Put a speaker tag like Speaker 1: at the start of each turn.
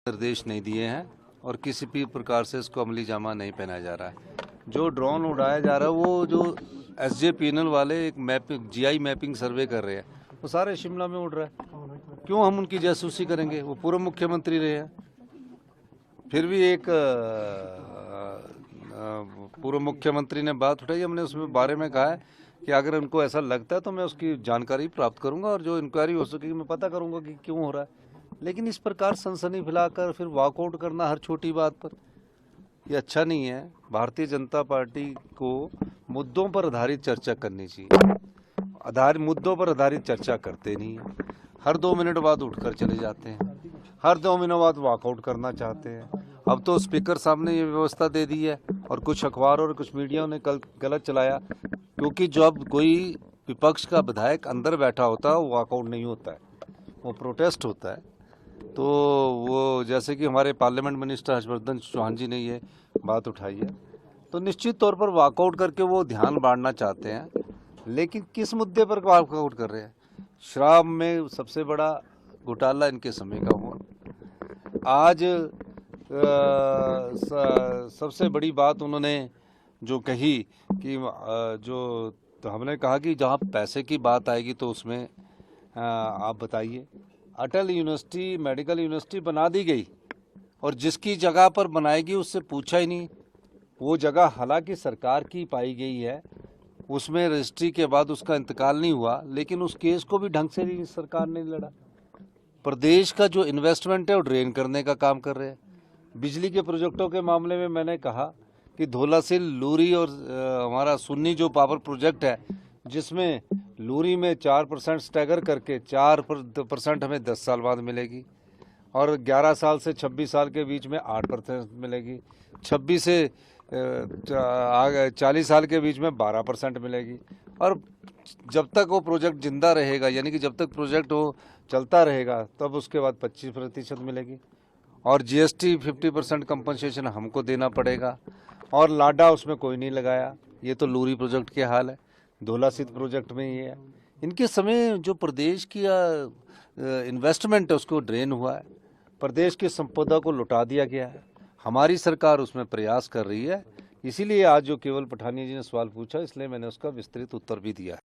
Speaker 1: निर्देश नहीं दिए हैं और किसी भी प्रकार से इसको अमली जामा नहीं पहनाया जा रहा है। जो ड्रोन उड़ाया जा रहा है वो जो SJPNL वाले एक मैपिंग GI मैपिंग सर्वे कर रहे हैं, वो सारे शिमला में उड़ रहा है। क्यों हम उनकी जासूसी करेंगे? वो पूर्व मुख्यमंत्री रहे हैं। फिर भी एक पूर्व मुख्यमंत्री ने बात उठाई, हमने उसमें बारे में कहा है कि अगर उनको ऐसा लगता है तो मैं उसकी जानकारी प्राप्त करूंगा और जो इंक्वायरी हो सकेगी मैं पता करूंगा कि क्यों हो रहा है। लेकिन इस प्रकार सनसनी फैलाकर फिर वॉकआउट करना हर छोटी बात पर, ये अच्छा नहीं है। भारतीय जनता पार्टी को मुद्दों पर आधारित चर्चा करनी चाहिए। मुद्दों पर आधारित चर्चा करते नहीं है। हर 2 मिनट बाद उठकर चले जाते हैं, हर 2 मिनट बाद वॉकआउट करना चाहते हैं। अब तो स्पीकर साहब ने ये व्यवस्था दे दी है और कुछ अखबार और कुछ मीडिया ने कल गलत चलाया, क्योंकि जब कोई विपक्ष का विधायक अंदर बैठा होता है वो वॉकआउट नहीं होता है, वो प्रोटेस्ट होता है। तो वो जैसे कि हमारे पार्लियामेंट मिनिस्टर हर्षवर्धन चौहान जी ने ये बात उठाई है, तो निश्चित तौर पर वॉकआउट करके वो ध्यान बांटना चाहते हैं। लेकिन किस मुद्दे पर वॉकआउट कर रहे हैं? शराब में सबसे बड़ा घोटाला इनके समय का हुआ। आज सबसे बड़ी बात उन्होंने जो कही कि जो तो हमने कहा कि जहाँ पैसे की बात आएगी तो उसमें आप बताइए। अटल यूनिवर्सिटी मेडिकल यूनिवर्सिटी बना दी गई और जिसकी जगह पर बनाएगी उससे पूछा ही नहीं। वो जगह हालांकि सरकार की पाई गई है, उसमें रजिस्ट्री के बाद उसका इंतकाल नहीं हुआ, लेकिन उस केस को भी ढंग से सरकार ने लड़ा। प्रदेश का जो इन्वेस्टमेंट है वो ड्रेन करने का काम कर रहे हैं। बिजली के प्रोजेक्टों के मामले में मैंने कहा कि धोलासिल, लूरी और हमारा सुन्नी जो पावर प्रोजेक्ट है, जिसमें लूरी में 4% स्टैगर करके 4% हमें 10 साल बाद मिलेगी और 11 साल से 26 साल के बीच में 8% मिलेगी, 26 से 40 साल के बीच में 12% मिलेगी। और जब तक वो प्रोजेक्ट जिंदा रहेगा, यानी कि जब तक प्रोजेक्ट वो चलता रहेगा, तब उसके बाद 25% मिलेगी। और GST 50% कंपनसेशन हमको देना पड़ेगा। और लाडा उसमें कोई नहीं लगाया। ये तो लूरी प्रोजेक्ट के हाल है, धोलासिल प्रोजेक्ट में ये है। इनके समय जो प्रदेश की इन्वेस्टमेंट है उसको ड्रेन हुआ है, प्रदेश की संपदा को लुटा दिया गया है। हमारी सरकार उसमें प्रयास कर रही है। इसीलिए आज जो केवल पठानिया जी ने सवाल पूछा, इसलिए मैंने उसका विस्तृत उत्तर भी दिया है।